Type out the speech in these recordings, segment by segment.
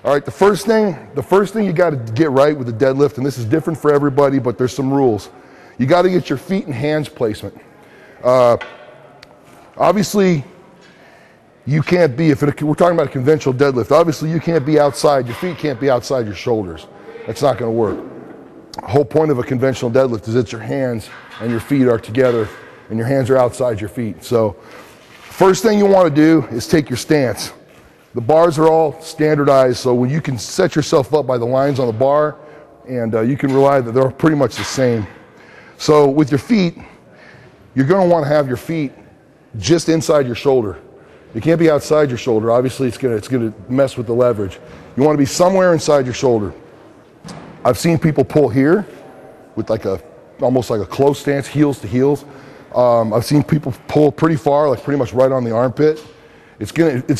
All right, the first thing you got to get right with the deadlift, and this is different for everybody, but there's some rules. You got to get your feet and hands placement. Obviously, you can't be, we're talking about a conventional deadlift, obviously you can't be outside, your feet can't be outside your shoulders. That's not going to work. The whole point of a conventional deadlift is that your hands and your feet are together and your hands are outside your feet. So first thing you want to do is take your stance. The bars are all standardized, so when you can set yourself up by the lines on the bar, and you can rely that they're pretty much the same. So with your feet, you're going to want to have your feet just inside your shoulder. You can't be outside your shoulder. Obviously, it's going to mess with the leverage. You want to be somewhere inside your shoulder. I've seen people pull here with almost like a close stance, heels to heels. I've seen people pull pretty far, like pretty much right on the armpit. It's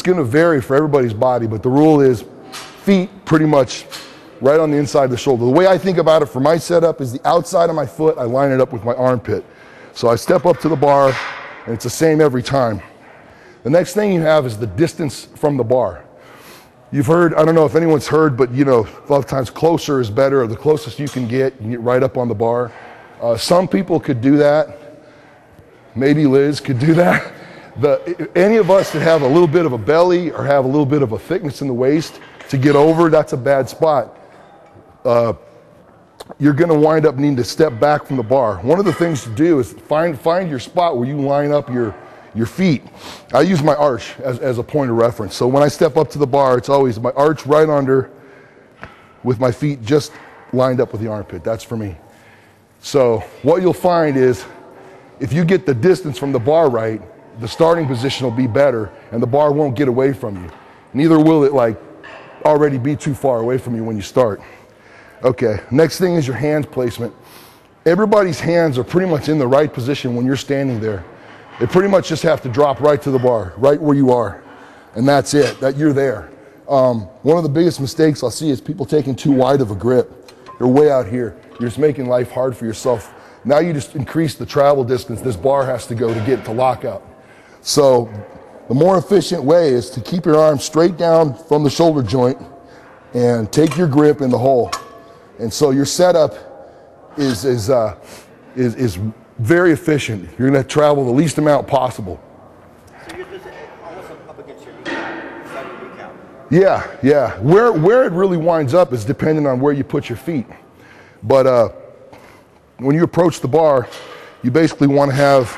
gonna vary for everybody's body, but the rule is feet pretty much right on the inside of the shoulder. The way I think about it for my setup is the outside of my foot, I line it up with my armpit. So I step up to the bar, and it's the same every time. The next thing you have is the distance from the bar. You've heard, I don't know if anyone's heard, but you know, a lot of times closer is better, or the closest you can get right up on the bar. Some people could do that. Maybe Liz could do that. Any of us that have a little bit of a belly or have a little bit of a thickness in the waist to get over, that's a bad spot. You're going to wind up needing to step back from the bar. One of the things to do is find your spot where you line up your feet. I use my arch as a point of reference. So when I step up to the bar, it's always my arch right under with my feet just lined up with the armpit. That's for me. So what you'll find is if you get the distance from the bar right, the starting position will be better and the bar won't get away from you. Neither will it already be too far away from you when you start. Okay, next thing is your hand placement. Everybody's hands are pretty much in the right position when you're standing there. They pretty much just have to drop right to the bar, right where you are. And that's it, that you're there. One of the biggest mistakes I'll see is people taking too wide of a grip. You're way out here. You're just making life hard for yourself. Now you just increase the travel distance this bar has to go to get to lockout. So the more efficient way is to keep your arms straight down from the shoulder joint and take your grip in the hole. And so your setup is very efficient. You're going to travel the least amount possible. So you're just almost up against your kneecap, inside your kneecap. Yeah. Where it really winds up is depending on where you put your feet. But when you approach the bar, you basically want to have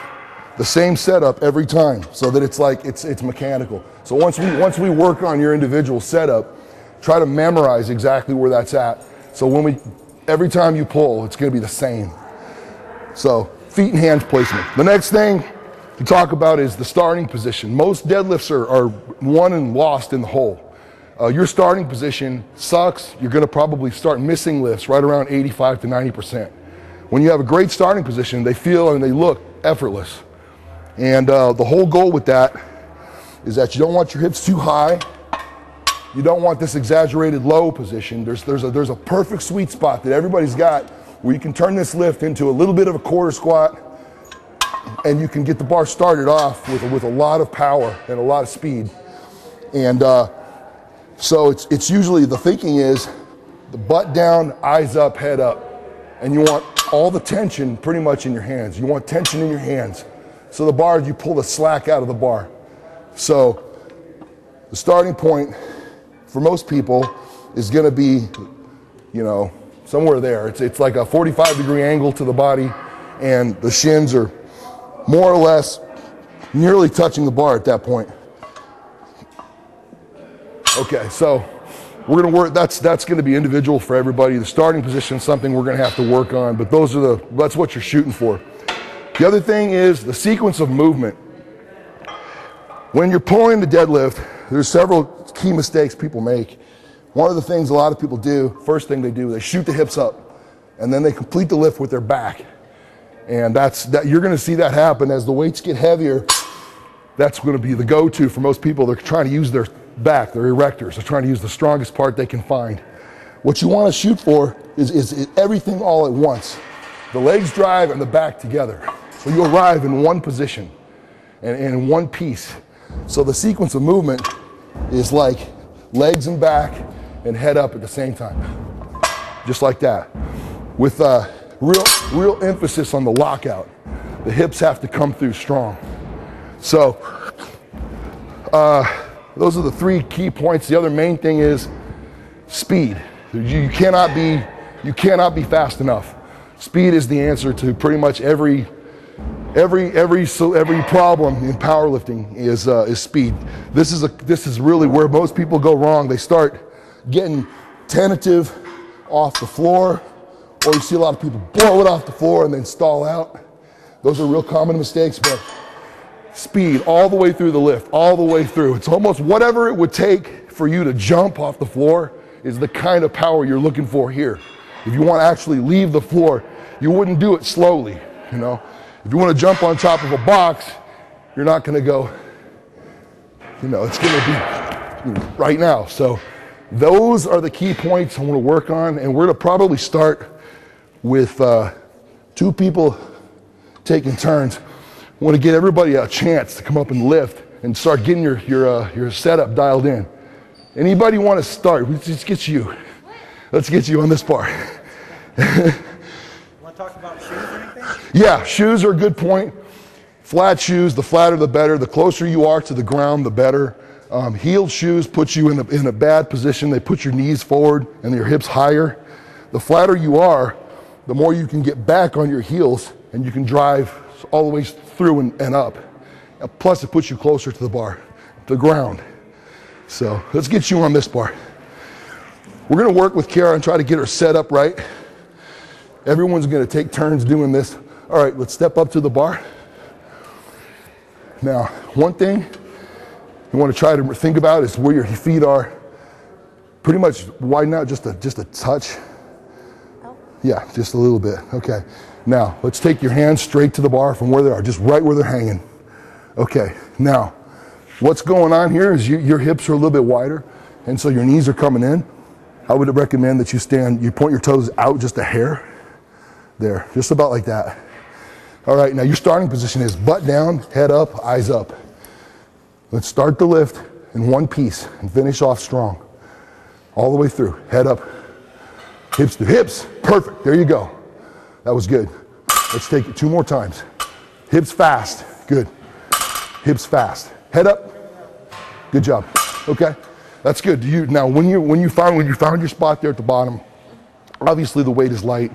the same setup every time, so that it's mechanical. So once we work on your individual setup, try to memorize exactly where that's at. So every time you pull, it's going to be the same. So feet and hands placement. The next thing to talk about is the starting position. Most deadlifts are won and lost in the hole. Your starting position sucks. You're going to probably start missing lifts right around 85 to 90%. When you have a great starting position, they feel and they look effortless. And the whole goal with that is that you don't want your hips too high. You don't want this exaggerated low position. There's a perfect sweet spot that everybody's got where you can turn this lift into a little bit of a quarter squat, and you can get the bar started off with a lot of power and a lot of speed. And so it's usually, the thinking is the butt down, eyes up, head up. And you want all the tension pretty much in your hands. You want tension in your hands. So the bar, you pull the slack out of the bar. So the starting point for most people is going to be, somewhere there. It's like a 45-degree angle to the body, and the shins are more or less nearly touching the bar at that point. Okay, so we're going to work, that's going to be individual for everybody. The starting position is something we're going to have to work on, but that's what you're shooting for. The other thing is the sequence of movement. When you're pulling the deadlift, there's several key mistakes people make. One of the things a lot of people do, first thing they do, they shoot the hips up, and then they complete the lift with their back. And you're going to see that happen as the weights get heavier. That's going to be the go-to for most people. They're trying to use their back, their erectors. They're trying to use the strongest part they can find. What you want to shoot for is everything all at once. The legs drive and the back together. So you arrive in one position and in one piece. So the sequence of movement is like legs and back, and head up at the same time. Just like that. With real emphasis on the lockout. The hips have to come through strong. So those are the 3 key points. The other main thing is speed. You cannot be fast enough. Speed is the answer to pretty much every problem in powerlifting is speed. This is really where most people go wrong. They start getting tentative off the floor, or you see a lot of people blow it off the floor and then stall out. Those are real common mistakes, but speed all the way through the lift, all the way through. It's almost whatever it would take for you to jump off the floor is the kind of power you're looking for here. If you want to actually leave the floor, you wouldn't do it slowly, you know. If you want to jump on top of a box, you're not going to go, you know, it's going to be right now. So those are the key points I want to work on, and we're going to probably start with 2 people taking turns. I want to get everybody a chance to come up and lift and start getting your setup dialed in. Anybody want to start? Let's get you. Let's get you on this bar. Want to talk about shoes or anything? Yeah, shoes are a good point. Flat shoes, the flatter the better. The closer you are to the ground, the better. Heeled shoes put you in a bad position. They put your knees forward and your hips higher. The flatter you are, the more you can get back on your heels and you can drive all the way through and up. Plus it puts you closer to the bar, the ground. So let's get you on this bar. We're going to work with Kara and try to get her set up right. Everyone's going to take turns doing this. All right, let's step up to the bar. Now, one thing you want to try to think about is where your feet are. Pretty much widen out just a touch. Yeah, just a little bit. Okay. Now, let's take your hands straight to the bar from where they are, just right where they're hanging. Okay. Now, what's going on here is your hips are a little bit wider, and so your knees are coming in. I would recommend that you point your toes out just a hair. There, just about like that. All right, now your starting position is butt down, head up, eyes up. Let's start the lift in one piece and finish off strong. All the way through, head up, hips to hips. Perfect, there you go. That was good. Let's take it 2 more times. Hips fast, good. Hips fast, head up. Good job, okay. That's good. Now, when you found your spot there at the bottom, obviously the weight is light.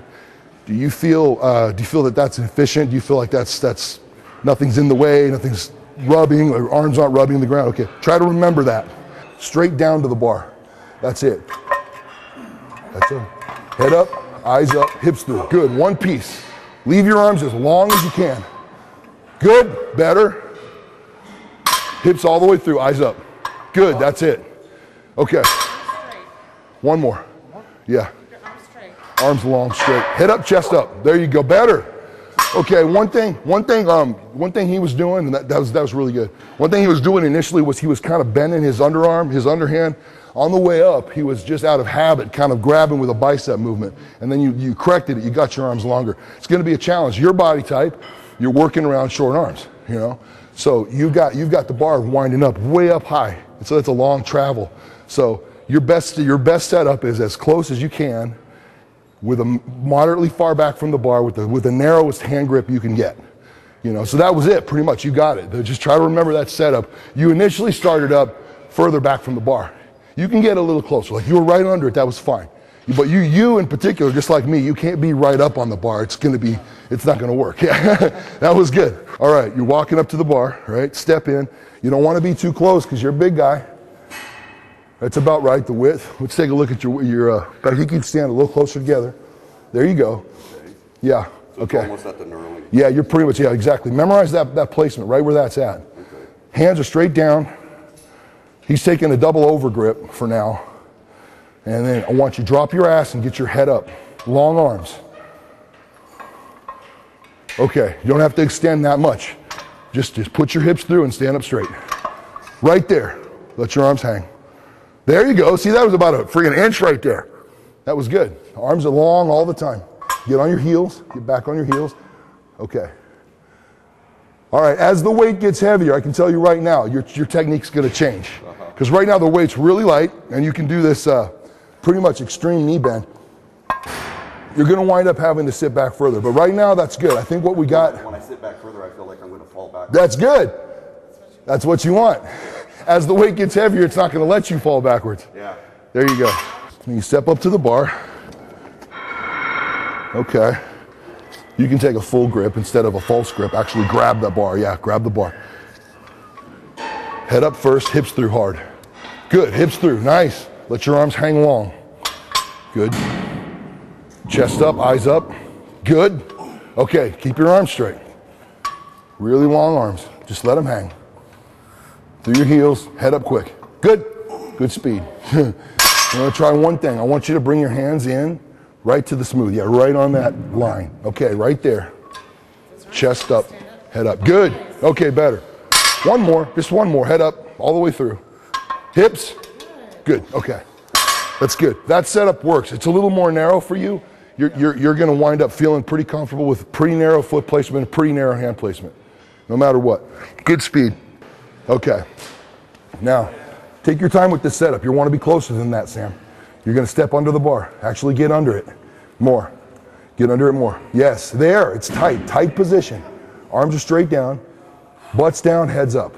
Do you feel that that's efficient? Do you feel like that's nothing's in the way, nothing's rubbing, or arms aren't rubbing the ground? Okay, try to remember that. Straight down to the bar. That's it. That's it. Head up, eyes up, hips through. Good. One piece. Leave your arms as long as you can. Good. Better. Hips all the way through. Eyes up. Good. That's it. Okay. One more. Yeah. Arms long, straight. Head up, chest up. There you go. Better. Okay. One thing he was doing, and that was really good. One thing he was doing initially was he was kind of bending his underarm, his underhand. On the way up, he was just out of habit, kind of grabbing with a bicep movement. And then you corrected it. You got your arms longer. It's going to be a challenge. Your body type, you're working around short arms, you know. So you've got the bar winding up way up high. And so that's a long travel. So your best setup is as close as you can, with a moderately far back from the bar, with the narrowest hand grip you can get. You know, so that was it, pretty much. You got it. Just try to remember that setup. You initially started up further back from the bar. You can get a little closer. Like you were right under it, that was fine. But you in particular, just like me, you can't be right up on the bar. It's not gonna work. Yeah, that was good. All right, you're walking up to the bar, right? Step in. You don't want to be too close because you're a big guy. That's about right, the width. Let's take a look at your I think you can stand a little closer together. There you go. Yeah, so okay. Almost at the knurling. Yeah, you're pretty much, yeah, exactly. Memorize that placement, right where that's at. Okay. Hands are straight down. He's taking a double over grip for now. And then I want you to drop your ass and get your head up. Long arms. Okay, you don't have to extend that much. Just put your hips through and stand up straight. Right there. Let your arms hang. There you go. See, that was about a freaking inch right there. That was good. Arms are long all the time. Get on your heels. Get back on your heels. Okay. All right, as the weight gets heavier, I can tell you right now, your technique's going to change. Because right now the weight's really light, and you can do this pretty much extreme knee bend, you're gonna wind up having to sit back further. But right now, that's good. I think what we got. When I sit back further, I feel like I'm gonna fall back. That's good. That's what you want. As the weight gets heavier, it's not gonna let you fall backwards. Yeah. There you go. And you step up to the bar. Okay. You can take a full grip instead of a false grip. Actually grab the bar. Yeah, grab the bar. Head up first, hips through hard. Good, hips through, nice. Let your arms hang long. Good. Chest up, eyes up. Good. Okay, keep your arms straight. Really long arms, just let them hang. Through your heels, head up quick. Good, good speed. I'm gonna try one thing. I want you to bring your hands in, right to the smooth. Yeah, right on that line. Okay, right there. Chest up, head up. Good, okay, better. One more, just one more, head up, all the way through. Hips, good, okay. That's good. That setup works. It's a little more narrow for you. You're gonna wind up feeling pretty comfortable with pretty narrow foot placement and pretty narrow hand placement, no matter what. Good speed. Okay. Now, take your time with this setup. You wanna be closer than that, Sam. You're gonna step under the bar. Actually get under it. More. Get under it more. Yes, there, it's tight, tight position. Arms are straight down, butts down, heads up.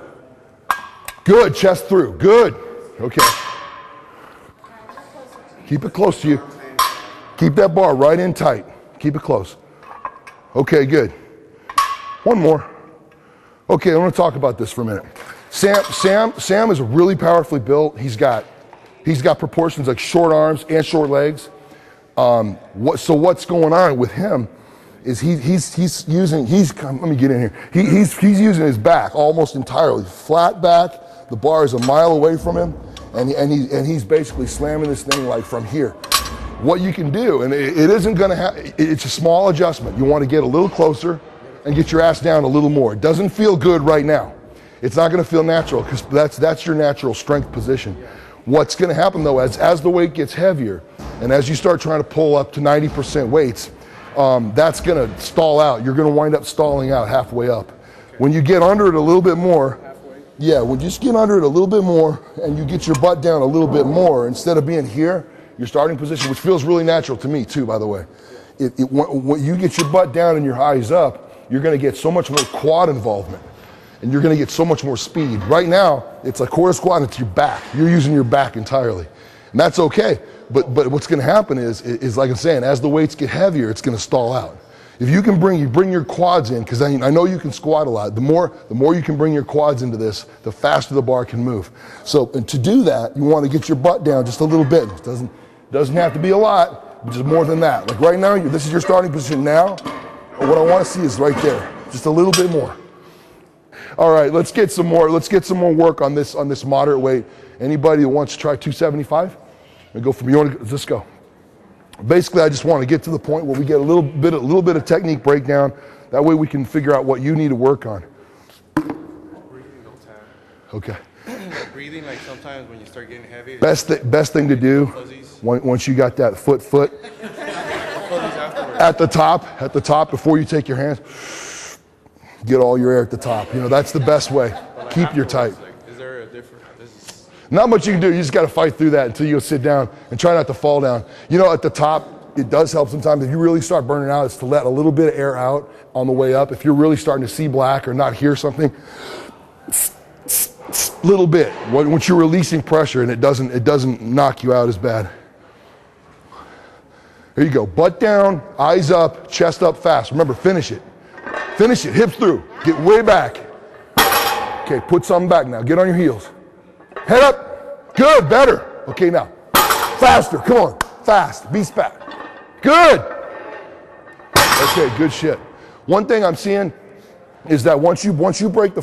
Good, chest through, good. Okay. Keep it close to you. Keep that bar right in tight. Keep it close. Okay, good. One more. Okay, I want to talk about this for a minute. Sam is really powerfully built. He's got proportions like short arms and short legs. So what's going on with him is he's using let me get in here. He's using his back almost entirely, flat back. The bar is a mile away from him, and he's basically slamming this thing like from here. What you can do, and it isn't going to happen, it's a small adjustment. You want to get a little closer and get your ass down a little more. It doesn't feel good right now. It's not going to feel natural because that's your natural strength position. What's going to happen though, as the weight gets heavier and as you start trying to pull up to 90% weights, that's going to stall out. You're going to wind up stalling out halfway up. When you get under it a little bit more, yeah, when you just get under it a little bit more and you get your butt down a little bit more, instead of being here, your starting position, which feels really natural to me too, by the way. When you get your butt down and your eyes up, you're going to get so much more quad involvement and you're going to get so much more speed. Right now, it's a quarter squat and it's your back. You're using your back entirely. And that's okay. But what's going to happen is like I'm saying, as the weights get heavier, it's going to stall out. If you can bring your quads in, because I know you can squat a lot. The more you can bring your quads into this, the faster the bar can move. So and to do that, you want to get your butt down just a little bit. It doesn't have to be a lot, but just more than that. Like right now, this is your starting position now. But what I want to see is right there, just a little bit more. All right, let's get some more work on this moderate weight. Anybody that wants to try 275? We go from let's go. Basically, I just want to get to the point where we get a little bit of technique breakdown. That way we can figure out what you need to work on. Breathing those times. Okay. Breathing, like sometimes when you start getting heavy. Best thing to do once you got that foot at the top before you take your hands, get all your air at the top. You know, that's the best way. Keep your tight. Like, is there a difference? Not much you can do. You just got to fight through that until you sit down and try not to fall down. You know, at the top, it does help sometimes. If you really start burning out, it's to let a little bit of air out on the way up. If you're really starting to see black or not hear something, little bit. Once you're releasing pressure and it doesn't knock you out as bad. There you go. Butt down, eyes up, chest up fast. Remember, finish it. Finish it. Hips through. Get way back. Okay, put something back now. Get on your heels. Head up. Good. Better. Okay, now. Faster. Come on. Fast. Beast back. Good. Okay, good shit. One thing I'm seeing is that once you break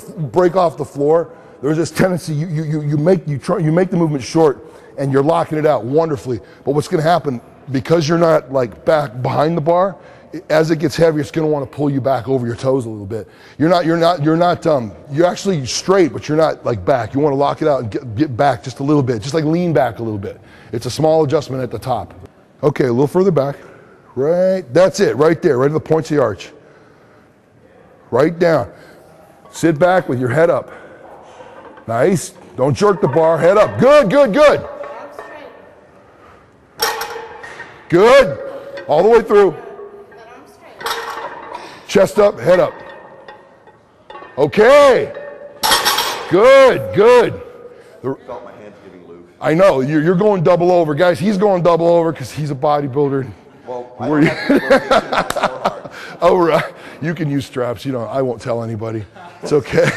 off the floor, there's this tendency you make the movement short and you're locking it out wonderfully. But what's going to happen, because you're not like back behind the bar, as it gets heavier, it's going to want to pull you back over your toes a little bit. You're actually straight, but you're not like back. You want to lock it out and get back just a little bit, just like lean back a little bit. It's a small adjustment at the top. Okay, a little further back. Right, that's it, right there, right at the points of the arch. Right down. Sit back with your head up. Nice. Don't jerk the bar, head up. Good, good, good. Good. All the way through. Chest up, head up. Okay. Good, good. Felt my hands getting loose. I know, you're going double over. Guys, he's going double over because he's a bodybuilder. Well, I don't have to rotate too much so hard. Oh, right. You can use straps. You know, I won't tell anybody. It's okay.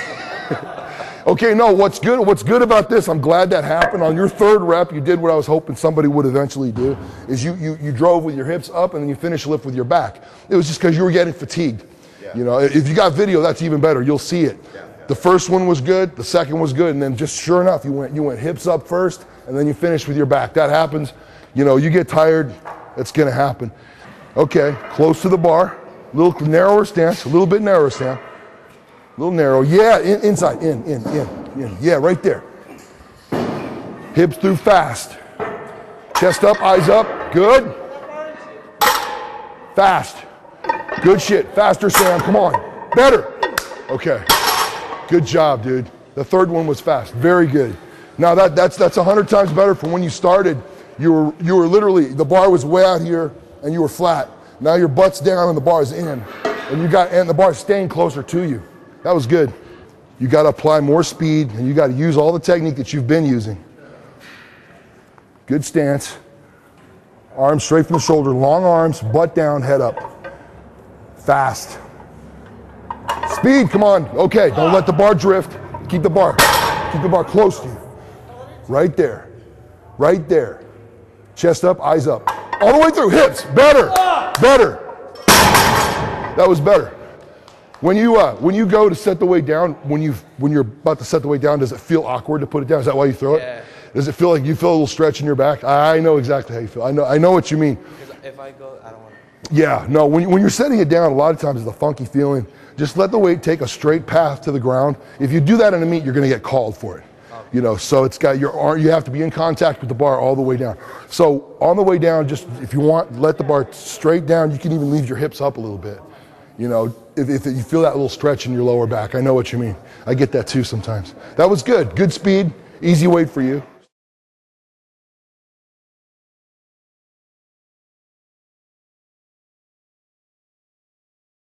Okay, no, what's good about this, I'm glad that happened. On your third rep, you did what I was hoping somebody would eventually do, is you drove with your hips up and then you finished lift with your back. It was just because you were getting fatigued. Yeah. You know, if you got video, that's even better. You'll see it. Yeah. The first one was good, the second was good, and then just sure enough, you went hips up first, and then you finished with your back. That happens. You know, you get tired, it's gonna happen. Okay, close to the bar, a little narrower stance, a little bit narrower stance. A little narrow, yeah, inside, in. Yeah, right there. Hips through fast. Chest up, eyes up, good. Fast. Good shit, faster Sam, come on. Better. Okay, good job, dude. The third one was fast, very good. Now that's 100 times better from when you started. You were literally, the bar was way out here and you were flat. Now your butt's down and the bar's in. And the bar's staying closer to you. That was good. You got to apply more speed and you got to use all the technique that you've been using. Good stance. Arms straight from the shoulder, long arms, butt down, head up. Fast. Speed, come on. Okay, don't let the bar drift. Keep the bar close to you. Right there. Right there. Chest up, eyes up. All the way through, hips. Better. Better. That was better. When you go to set the weight down, when you're about to set the weight down, does it feel awkward to put it down? Is that why you throw it? Does it feel like you feel a little stretch in your back? I know exactly how you feel. I know what you mean. Because if I go, I don't want to. Yeah, no, when you're setting it down, a lot of times it's a funky feeling. Just let the weight take a straight path to the ground. If you do that in a meet, you're gonna get called for it. You know, so it's got your arm, you have to be in contact with the bar all the way down. So on the way down, just if you want, let the bar straight down. You can even leave your hips up a little bit. You know, if you feel that little stretch in your lower back, I know what you mean. I get that too sometimes. That was good. Good speed, easy weight for you.